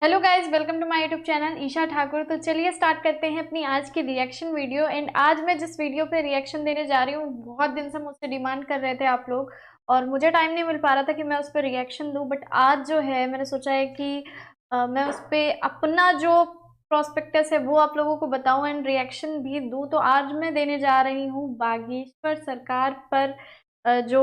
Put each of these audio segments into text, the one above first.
Hello guys, welcome to my YouTube channel Isha Thakur. तो चलिए start करते हैं अपनी आज की रिएक्शन वीडियो। एंड आज मैं जिस वीडियो पे रिएक्शन देने जा रही हूँ, बहुत दिन से मुझसे डिमांड कर रहे थे आप लोग और मुझे टाइम नहीं मिल पा रहा था कि मैं उस पर रिएक्शन दूँ। बट आज जो है मैंने सोचा है कि मैं उस पर अपना जो प्रोस्पेक्टस है वो आप लोगों को बताऊँ एंड रिएक्शन भी दूँ। तो आज मैं देने जा रही हूँ बागेश्वर सरकार पर, जो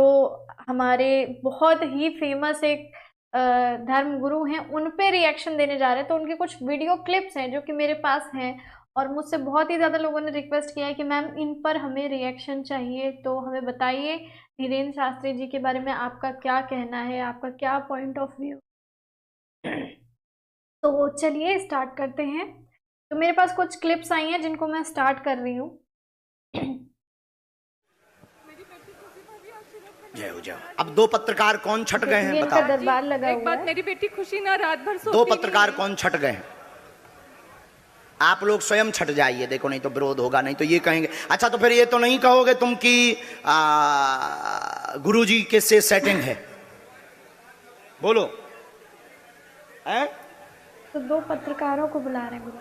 हमारे बहुत ही फेमस एक धर्म गुरु हैं, उन पे रिएक्शन देने जा रहे हैं। तो उनके कुछ वीडियो क्लिप्स हैं जो कि मेरे पास हैं और मुझसे बहुत ही ज़्यादा लोगों ने रिक्वेस्ट किया है कि मैम इन पर हमें रिएक्शन चाहिए। तो हमें बताइए धीरेन्द्र शास्त्री जी के बारे में आपका क्या कहना है, आपका क्या पॉइंट ऑफ व्यू। तो चलिए स्टार्ट करते हैं। तो मेरे पास कुछ क्लिप्स आई हैं जिनको मैं स्टार्ट कर रही हूँ। जय हो जाओ। अब दो पत्रकार कौन छट गए हैं बताओ। दरबार लगा एक बात, मेरी बेटी खुशी ना रात भर सोती दो पत्रकार कौन छट गए हैं? आप लोग स्वयं छट जाइए, देखो नहीं तो विरोध होगा, नहीं तो ये कहेंगे अच्छा तो फिर ये तो नहीं कहोगे तुम कि गुरुजी के से सेटिंग है। बोलो हैं? तो दो पत्रकारों को बुला रहे हैं गुरु।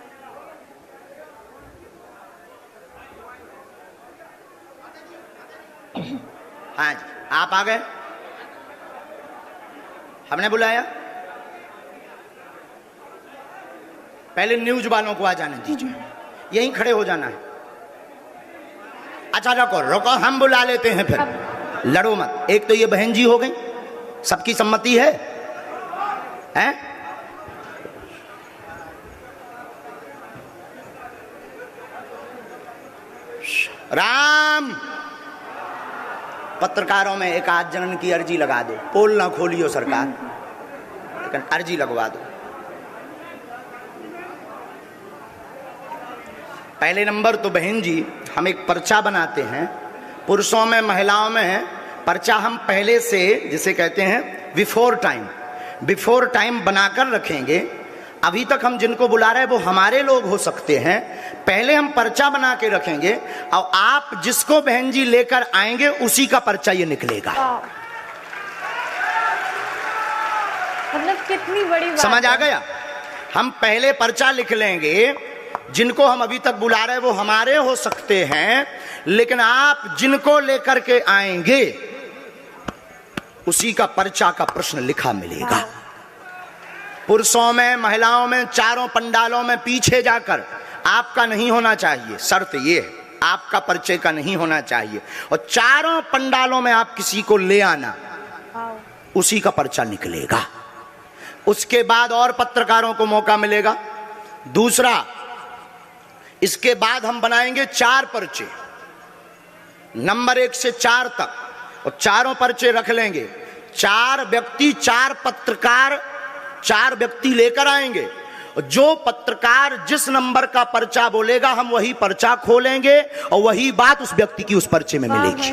हाँ जी, आप आ गए, हमने बुलाया। पहले न्यूज वालों को आ जाने दीजिए, यहीं खड़े हो जाना है। अच्छा रुको रुको, हम बुला लेते हैं, फिर लड़ो मत। एक तो ये बहन जी हो गई, सबकी सम्मति है, हैं? राम, पत्रकारों में एक आध जनन की अर्जी लगा दो, पोल ना खोलियो सरकार, लेकिन अर्जी लगवा दो। पहले नंबर तो बहन जी, हम एक पर्चा बनाते हैं, पुरुषों में महिलाओं में पर्चा हम पहले से, जिसे कहते हैं बिफोर टाइम बनाकर रखेंगे। अभी तक हम जिनको बुला रहे हैं वो हमारे लोग हो सकते हैं, पहले हम पर्चा बना के रखेंगे और आप जिसको बहन जी लेकर आएंगे उसी का पर्चा ये निकलेगा। मतलब कितनी बड़ी बात समझ आ गया? हम पहले पर्चा लिख लेंगे, जिनको हम अभी तक बुला रहे हैं वो हमारे हो सकते हैं, लेकिन आप जिनको लेकर के आएंगे उसी का पर्चा का प्रश्न लिखा मिलेगा। पुरुषों में महिलाओं में चारों पंडालों में पीछे जाकर आपका नहीं होना चाहिए, शर्त ये है आपका परिचय का नहीं होना चाहिए, और चारों पंडालों में आप किसी को ले आना, उसी का पर्चा निकलेगा। उसके बाद और पत्रकारों को मौका मिलेगा। दूसरा, इसके बाद हम बनाएंगे 4 पर्चे, नंबर 1 से 4 तक, और चारों पर्चे रख लेंगे। 4 व्यक्ति 4 पत्रकार 4 व्यक्ति लेकर आएंगे, जो पत्रकार जिस नंबर का पर्चा बोलेगा हम वही पर्चा खोलेंगे और वही बात उस व्यक्ति की उस पर्चे में मिलेगी।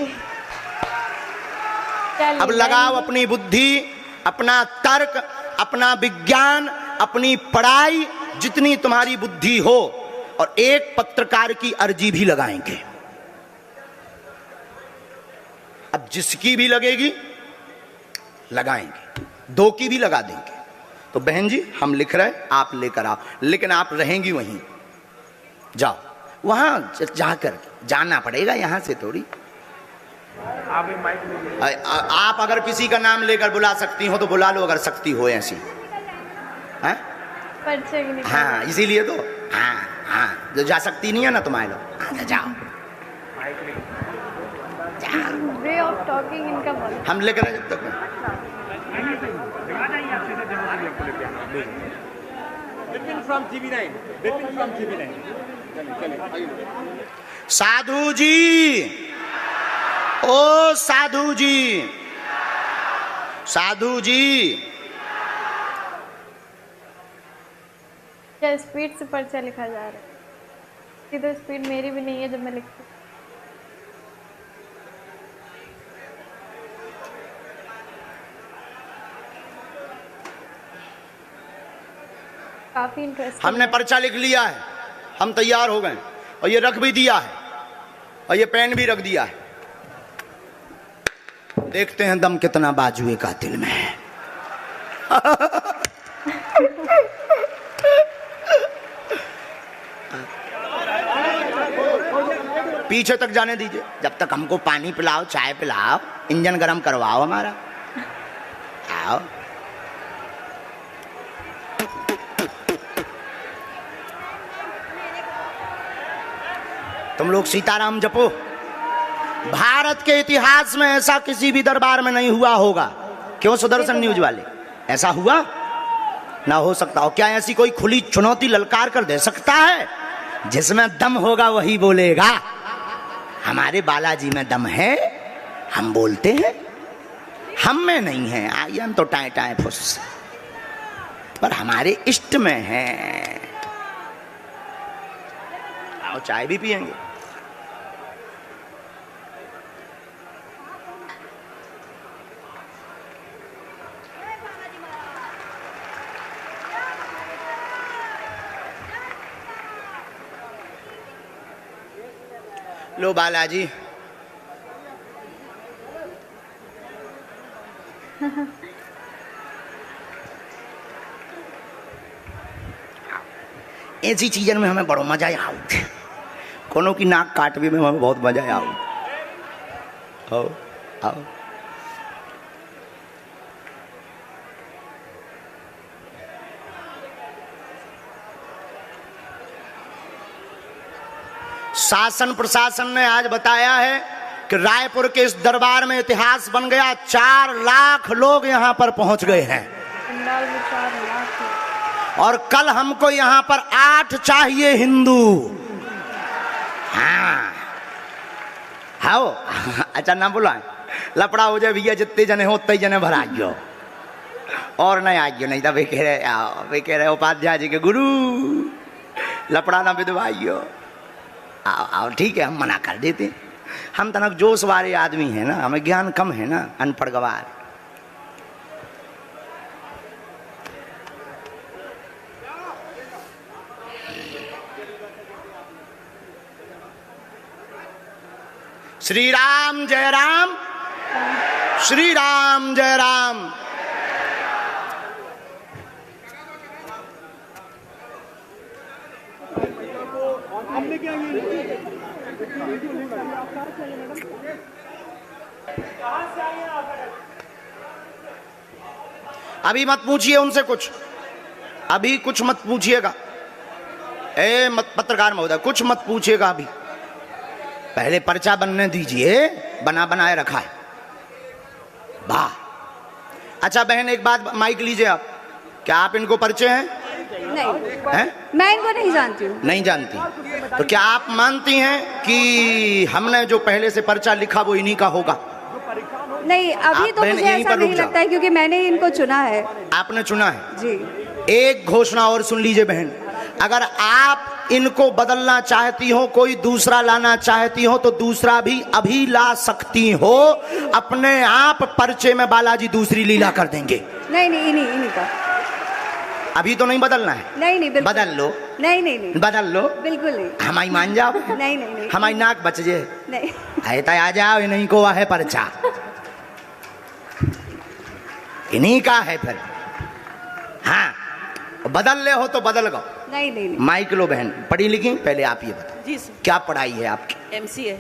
अब लगाओ अपनी बुद्धि, अपना तर्क, अपना विज्ञान, अपनी पढ़ाई, जितनी तुम्हारी बुद्धि हो, और एक पत्रकार की अर्जी भी लगाएंगे। अब जिसकी भी लगेगी लगाएंगे, 2 की भी लगा देंगे। तो बहन जी हम लिख रहे हैं, आप लेकर आओ, लेकिन आप रहेंगी वहीं, जाओ वहां जाकर जाना पड़ेगा, यहां से थोड़ी। आप अगर किसी का नाम लेकर बुला सकती हो तो बुला लो, अगर सकती हो ऐसी, हैं? हाँ इसीलिए तो, हाँ जो जा सकती नहीं है ना तुम्हारे लोग, जाओ वे ऑफ टॉकिंग इनका बहुत। हम लिख रहे हैं जब तक। साधु जी, ओ साधु जी, साधु जी, क्या स्पीड से पर्चा लिखा जा रहा है? इधर स्पीड मेरी भी नहीं है जब मैं लिखती हूँ। काफी इंटरेस्टिंग। हमने पर्चा लिख लिया है, हम तैयार हो गए, और ये रख भी दिया है, और ये पेन भी रख दिया है। देखते हैं दम कितना बाजुए कातिल में है। पीछे तक जाने दीजिए, जब तक हमको पानी पिलाओ, चाय पिलाओ, इंजन गरम करवाओ हमारा। आओ। तुम लोग सीताराम जपो। भारत के इतिहास में ऐसा किसी भी दरबार में नहीं हुआ होगा। क्यों सुदर्शन न्यूज वाले, ऐसा हुआ ना हो सकता हो? क्या ऐसी कोई खुली चुनौती ललकार कर दे सकता है? जिसमें दम होगा वही बोलेगा। हमारे बालाजी में दम है, हम बोलते हैं। हम में नहीं है, आई हम तो टाए टाए फुस, पर हमारे इष्ट में है। आओ चाय भी पिएंगे। लो बालाजी। ऐसी चीजन में हमें बड़ो मजा आउ। कोनो की नाक काटने में हमें बहुत मजा आउ। आओ आओ। शासन प्रशासन ने आज बताया है कि रायपुर के इस दरबार में इतिहास बन गया। 4 लाख लोग यहाँ पर पहुंच गए हैं। और कल हमको यहाँ पर 8 चाहिए हिंदू। हाँ हाओ। अच्छा ना बुलाए, लपड़ा हो जाए भैया, जितने जने हो उतने जने भर आइयो, और नहीं आइयो, नहीं तो वे कह रहे उपाध्याय जी के गुरु लपड़ा ना विधवाइयो। आओ आओ, ठीक है, हम मना कर देते। हम तनक जोश वाले आदमी हैं ना, हमें ज्ञान कम है ना, अनपढ़ गवार। श्री राम जय राम, श्री राम जय राम। अभी मत पूछिए उनसे कुछ, अभी कुछ मत पूछिएगा। मत पत्रकार महोदय, कुछ मत पूछिएगा अभी, पहले पर्चा बनने दीजिए। बना बनाए रखा है। वाह। अच्छा बहन, एक बात, माइक लीजिए आप। क्या आप इनको परिचय हैं? नहीं हैं? मैं इनको नहीं जानती हूँ। नहीं जानती? तो क्या आप मानती हैं कि हमने जो पहले से पर्चा लिखा वो इन्हीं का होगा? नहीं, अभी तो मुझे ऐसा नहीं लगता है, क्योंकि मैंने इनको चुना है। आपने चुना है जी। एक घोषणा और सुन लीजिए बहन, अगर आप इनको बदलना चाहती हो, कोई दूसरा लाना चाहती हो, तो दूसरा भी अभी ला सकती हो। अपने आप पर्चे में बालाजी दूसरी लीला कर देंगे। नहीं नहीं, इन्हीं का। अभी तो नहीं बदलना है? नहीं नहीं, बदल लो। नहीं नहीं नहीं, बदल लो। बिल्कुल नहीं। हमारी मान जाओ। नहीं नहीं नहीं, हमारी नाक बच जाए। नहीं, ऐसा आ जाओ, इन्हीं को है पर्चा, इन्हीं का है फिर। हाँ, बदल ले हो तो बदल गो। नहीं नहीं नहीं। माइक लो बहन, पढ़ी लिखी? पहले आप ये बताओ। जी सर। क्या पढ़ाई है आपकी? MCA।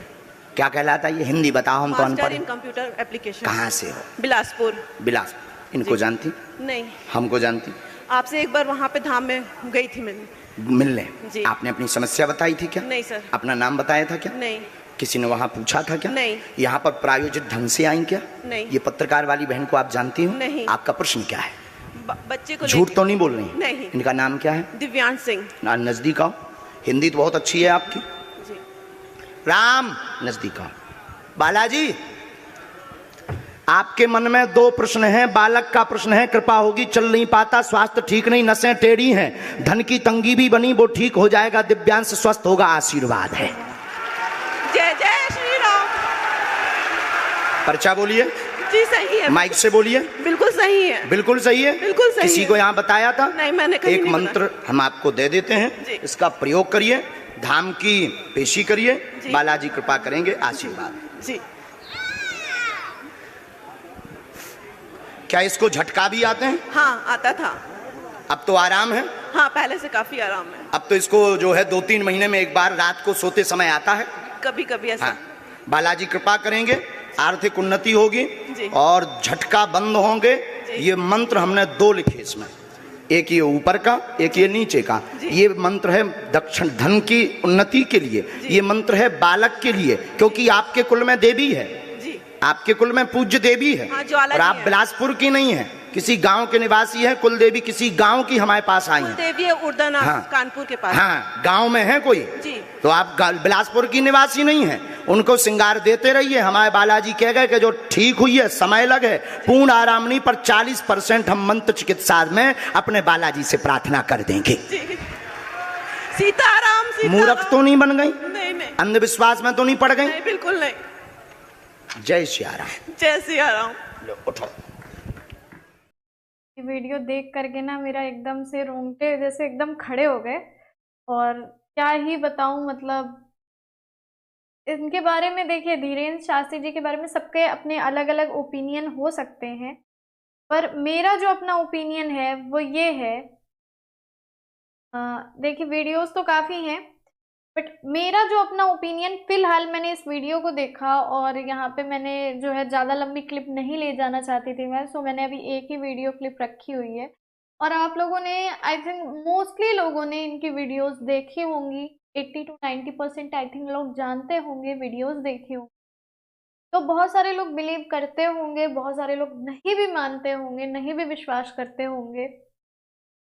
क्या कहलाता है ये? हिंदी बताओ, हम तो मास्टर अनपढ़। इन कंप्यूटर एप्लीकेशन। कहाँ से हो? बिलासपुर। बिलासपुर। इनको जानती? नहीं। हमको जानती? आपसे एक बार वहाँ पे धाम में गई थी मिलने। जी। आपने अपनी समस्या बताई थी क्या? नहीं सर। अपना नाम बताया था क्या? नहीं। किसी ने वहाँ पूछा था क्या? नहीं। यहाँ पर प्रायोजित ढंग से आई क्या? नहीं। ये पत्रकार वाली बहन को आप जानती हो? नहीं। आपका प्रश्न क्या है? बच्चे को झूठ तो नहीं बोल रही? नहीं। इनका नाम क्या है? दिव्यांश सिंह। नजदीक आओ, हिंदी तो बहुत अच्छी है आपकी। जी। राम, नजदीक आओ। बालाजी, आपके मन में 2 प्रश्न हैं। बालक का प्रश्न है, कृपा होगी, चल नहीं पाता, स्वास्थ्य ठीक नहीं, नसें टेढ़ी हैं, धन की तंगी भी बनी, वो ठीक हो जाएगा, दिव्यांश स्वस्थ होगा, आशीर्वाद है। जय जय श्री राम। पर्चा बोलिए। जी सही है। माइक से बोलिए। बिल्कुल सही है। बिल्कुल सही है। बिल्कुल सही किसी है। को यहाँ बताया था? नहीं, मैंने कहीं एक नहीं मंत्र हम आपको दे देते हैं, इसका प्रयोग करिए, धाम की पेशी करिए, बालाजी कृपा करेंगे, आशीर्वाद। जी। क्या इसको झटका भी आते हैं? हाँ, आता था। अब तो आराम है? हाँ, पहले से काफी आराम है। अब तो इसको जो है 2-3 महीने में एक बार रात को सोते समय आता है? कभी कभी ऐसा। हाँ, बालाजी कृपा करेंगे, आर्थिक उन्नति होगी जी। और झटका बंद होंगे। ये मंत्र हमने 2 लिखे इसमें, एक ये ऊपर का, एक ये नीचे का। ये मंत्र है दक्षिण धन की उन्नति के लिए, ये मंत्र है बालक के लिए, क्योंकि आपके कुल में देवी है, आपके कुल में पूज्य देवी है। हाँ, और आप बिलासपुर की नहीं है, किसी गांव के निवासी है। कुल देवी किसी गांव की हमारे पास आई है। देवी है उर्दना, हाँ, कानपुर के पास। हाँ, गांव में है कोई जी। तो आप बिलासपुर की निवासी नहीं है। उनको श्रृंगार देते रहिए। हमारे बालाजी कह गए कि जो ठीक हुई है, समय लगे, पूर्ण आराम नहीं, पर 40% हम मंत्र चिकित्सा में अपने बालाजी से प्रार्थना कर देंगे। सीताराम, मूर्ख तो नहीं बन गई, नहीं नहीं, अंधविश्वास में तो नहीं पड़ गई? नहीं, बिल्कुल नहीं। जय सियाराम। जय सियाराम। लो उठो। ये वीडियो देख करके ना मेरा एकदम से रोंगटे जैसे एकदम खड़े हो गए। और क्या ही बताऊं, मतलब इनके बारे में देखिए, धीरेन्द्र शास्त्री जी के बारे में सबके अपने अलग अलग ओपिनियन हो सकते हैं, पर मेरा जो अपना ओपिनियन है वो ये है। देखिए वीडियोस तो काफ़ी हैं, बट मेरा जो अपना ओपिनियन, फ़िलहाल मैंने इस वीडियो को देखा और यहाँ पे मैंने जो है ज़्यादा लंबी क्लिप नहीं ले जाना चाहती थी मैं, सो मैंने अभी एक ही वीडियो क्लिप रखी हुई है। और आप लोगों ने, आई थिंक मोस्टली लोगों ने इनकी वीडियोस देखी होंगी, 80 to 90% आई थिंक लोग जानते होंगे, वीडियोस देखी होंगी। तो बहुत सारे लोग बिलीव करते होंगे, बहुत सारे लोग नहीं भी मानते होंगे, नहीं भी विश्वास करते होंगे।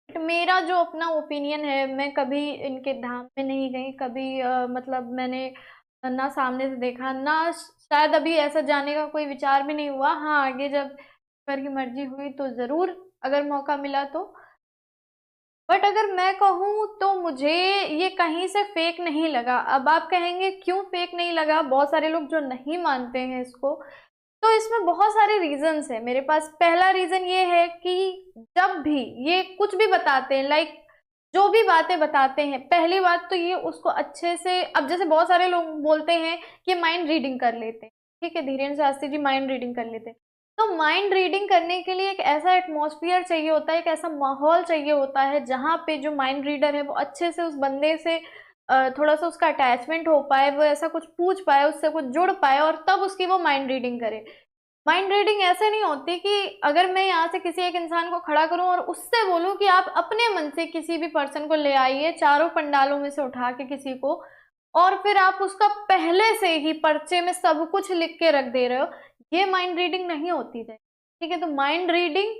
बट मेरा जो अपना ओपिनियन है, मैं कभी इनके धाम में नहीं गई, कभी मतलब मैंने ना सामने से देखा, ना शायद अभी ऐसा जाने का कोई विचार भी नहीं हुआ। हाँ, आगे जब ईश्वर की मर्जी हुई तो ज़रूर, अगर मौका मिला तो। बट अगर मैं कहूँ तो मुझे ये कहीं से फेक नहीं लगा। अब आप कहेंगे क्यों फेक नहीं लगा, बहुत सारे लोग जो नहीं मानते हैं इसको, तो इसमें बहुत सारे रीजंस है मेरे पास। पहला रीजन ये है कि जब भी ये कुछ भी बताते हैं, लाइक जो भी बातें बताते हैं, पहली बात तो ये उसको अच्छे से, अब जैसे बहुत सारे लोग बोलते हैं कि माइंड रीडिंग कर लेते हैं, ठीक है, धीरेन्द्र शास्त्री जी माइंड रीडिंग कर लेते हैं। तो माइंड रीडिंग करने के लिए एक ऐसा एटमॉस्फेयर चाहिए होता है, एक ऐसा माहौल चाहिए होता है जहाँ पे जो माइंड रीडर है वो अच्छे से उस बंदे से थोड़ा सा उसका अटैचमेंट हो पाए, वो ऐसा कुछ पूछ पाए, उससे कुछ जुड़ पाए, और तब उसकी वो माइंड रीडिंग करे। माइंड रीडिंग ऐसे नहीं होती कि अगर मैं यहाँ से किसी एक इंसान को खड़ा करूँ और उससे बोलूँ कि आप अपने मन से किसी भी पर्सन को ले आइए, चारों पंडालों में से उठा के किसी को, और फिर आप उसका पहले से ही पर्चे में सब कुछ लिख के रख दे रहे हो, ये माइंड रीडिंग नहीं होती है, ठीक है। तो माइंड रीडिंग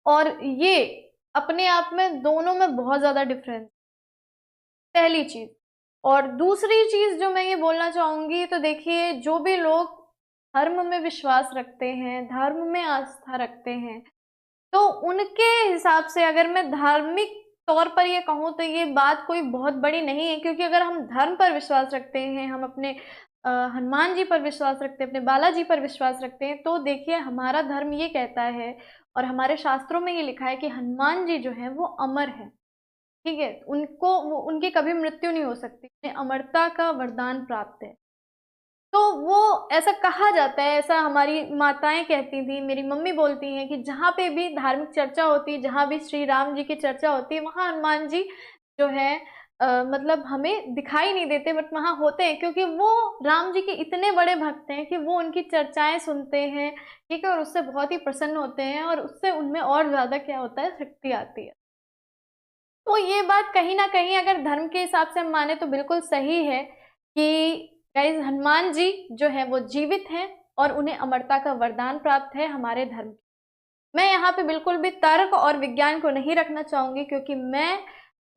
और ये अपने आप में, दोनों में बहुत ज़्यादा डिफरेंस, पहली चीज़। और दूसरी चीज़ जो मैं ये बोलना चाहूँगी, तो देखिए जो भी लोग धर्म में विश्वास रखते हैं, धर्म में आस्था रखते हैं, तो उनके हिसाब से अगर मैं धार्मिक तौर पर ये कहूँ तो ये बात कोई बहुत बड़ी नहीं है, क्योंकि अगर हम धर्म पर विश्वास रखते हैं, हम अपने हनुमान जी पर विश्वास रखते हैं, अपने बालाजी पर विश्वास रखते हैं, तो देखिए हमारा धर्म ये कहता है और हमारे शास्त्रों में ये लिखा है कि हनुमान जी जो हैं वो अमर हैं, ठीक है, उनकी कभी मृत्यु नहीं हो सकती, उन्हें अमरता का वरदान प्राप्त है। तो वो ऐसा कहा जाता है, ऐसा हमारी माताएं कहती थी, मेरी मम्मी बोलती हैं कि जहाँ पे भी धार्मिक चर्चा होती है, जहाँ भी श्री राम जी की चर्चा होती है, वहाँ हनुमान जी जो है मतलब हमें दिखाई नहीं देते, बट वहाँ होते हैं, क्योंकि वो राम जी के इतने बड़े भक्त हैं कि वो उनकी चर्चाएं सुनते हैं, ठीक है, और उससे बहुत ही प्रसन्न होते हैं, और उससे उनमें और ज़्यादा क्या होता है, शक्ति आती है। तो ये बात कहीं ना कहीं अगर धर्म के हिसाब से हम माने तो बिल्कुल सही है कि गाइस हनुमान जी जो है वो जीवित हैं और उन्हें अमरता का वरदान प्राप्त है हमारे धर्म। मैं यहाँ पे बिल्कुल भी तर्क और विज्ञान को नहीं रखना चाहूँगी, क्योंकि मैं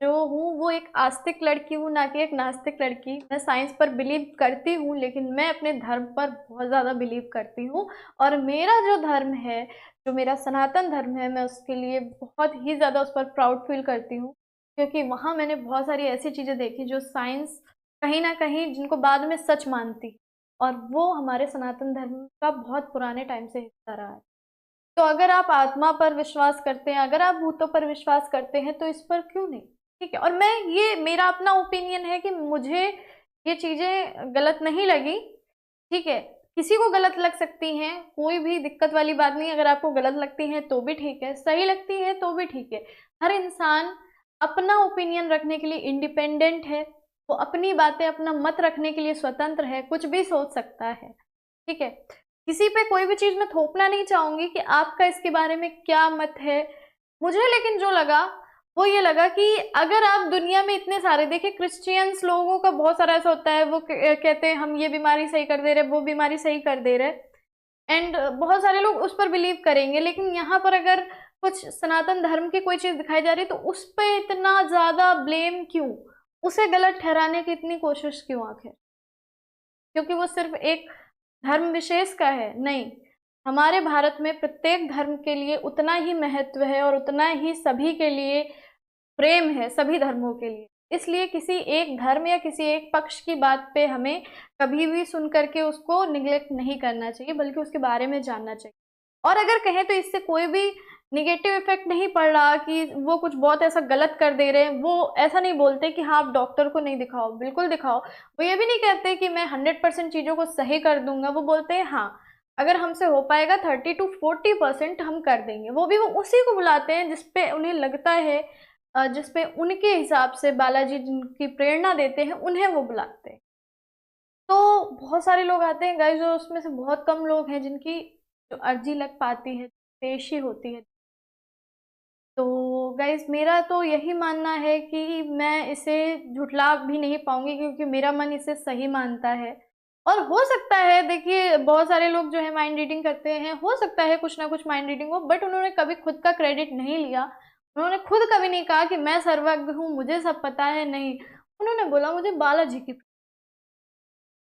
जो हूँ वो एक आस्तिक लड़की हूँ, ना कि एक नास्तिक लड़की। मैं साइंस पर बिलीव करती हूँ, लेकिन मैं अपने धर्म पर बहुत ज़्यादा बिलीव करती हूँ, और मेरा जो धर्म है, जो मेरा सनातन धर्म है, मैं उसके लिए बहुत ही ज़्यादा उस पर प्राउड फील करती हूँ, क्योंकि वहाँ मैंने बहुत सारी ऐसी चीज़ें देखी जो साइंस कहीं ना कहीं जिनको बाद में सच मानती, और वो हमारे सनातन धर्म का बहुत पुराने टाइम से हिस्सा रहा है। तो अगर आप आत्मा पर विश्वास करते हैं, अगर आप भूतों पर विश्वास करते हैं, तो इस पर क्यों नहीं, ठीक है। और मैं, ये मेरा अपना ओपिनियन है कि मुझे ये चीज़ें गलत नहीं लगी, ठीक है, किसी को गलत लग सकती हैं, कोई भी दिक्कत वाली बात नहीं। अगर आपको गलत लगती हैं तो भी ठीक है, सही लगती है तो भी ठीक है। हर इंसान अपना ओपिनियन रखने के लिए इंडिपेंडेंट है, वो अपनी बातें, अपना मत रखने के लिए स्वतंत्र है, कुछ भी सोच सकता है, ठीक है। किसी पे कोई भी चीज़ मैं थोपना नहीं चाहूँगी कि आपका इसके बारे में क्या मत है। मुझे लेकिन जो लगा वो ये लगा कि अगर आप दुनिया में इतने सारे, देखिए क्रिश्चियंस लोगों का बहुत सारा ऐसा होता है, वो कहते हैं हम ये बीमारी सही कर दे रहे, वो बीमारी सही कर दे रहे, एंड बहुत सारे लोग उस पर बिलीव करेंगे। लेकिन यहाँ पर अगर कुछ सनातन धर्म की कोई चीज़ दिखाई जा रही है तो उस पर इतना ज़्यादा ब्लेम क्यों, उसे गलत ठहराने की इतनी कोशिश क्यों आखिर? क्योंकि वो सिर्फ एक धर्म विशेष का है? नहीं, हमारे भारत में प्रत्येक धर्म के लिए उतना ही महत्व है और उतना ही सभी के लिए प्रेम है, सभी धर्मों के लिए। इसलिए किसी एक धर्म या किसी एक पक्ष की बात पे हमें कभी भी सुन करके उसको निगलेक्ट नहीं करना चाहिए, बल्कि उसके बारे में जानना चाहिए। और अगर कहें तो इससे कोई भी निगेटिव इफेक्ट नहीं पड़ रहा कि वो कुछ बहुत ऐसा गलत कर दे रहे हैं। वो ऐसा नहीं बोलते कि हाँ आप डॉक्टर को नहीं दिखाओ, बिल्कुल दिखाओ। वो ये भी नहीं कहते कि मैं 100% चीज़ों को सही कर दूंगा। वो बोलते हैं हाँ अगर हमसे हो पाएगा 30 to 40% हम कर देंगे। वो भी वो उसी को बुलाते हैं जिसपे उन्हें लगता है, जिसपे उनके हिसाब से बालाजी जिनकी प्रेरणा देते हैं उन्हें वो बुलाते हैं। तो बहुत सारे लोग आते हैं गाइस, और उसमें से बहुत कम लोग हैं जिनकी जो अर्जी लग पाती है, पेशी होती है। तो गाइस मेरा तो यही मानना है कि मैं इसे झुठला भी नहीं पाऊंगी, क्योंकि मेरा मन इसे सही मानता है। और हो सकता है, देखिए बहुत सारे लोग जो है माइंड रीडिंग करते हैं, हो सकता है कुछ ना कुछ माइंड रीडिंग हो, बट उन्होंने कभी खुद का क्रेडिट नहीं लिया। उन्होंने खुद कभी नहीं कहा कि मैं सर्वज्ञ हूँ, मुझे सब पता है। नहीं, उन्होंने बोला मुझे बालाजी की,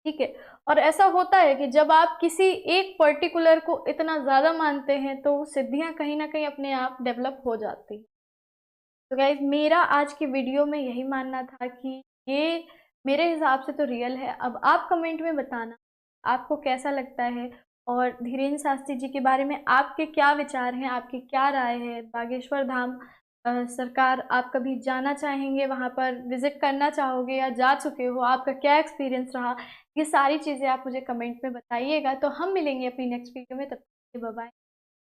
ठीक है। और ऐसा होता है कि जब आप किसी एक पर्टिकुलर को इतना ज़्यादा मानते हैं तो सिद्धियां कहीं ना कहीं अपने आप डेवलप हो जाती हैं। तो गाइज मेरा आज की वीडियो में यही मानना था कि ये मेरे हिसाब से तो रियल है। अब आप कमेंट में बताना आपको कैसा लगता है, और धीरेन्द्र शास्त्री जी के बारे में आपके क्या विचार हैं, आपकी क्या राय है। बागेश्वर धाम सरकार आप कभी जाना चाहेंगे, वहाँ पर विजिट करना चाहोगे या जा चुके हो, आपका क्या एक्सपीरियंस रहा, ये सारी चीज़ें आप मुझे कमेंट में बताइएगा। तो हम मिलेंगे अपनी नेक्स्ट वीडियो में, तब तक बाय बाय।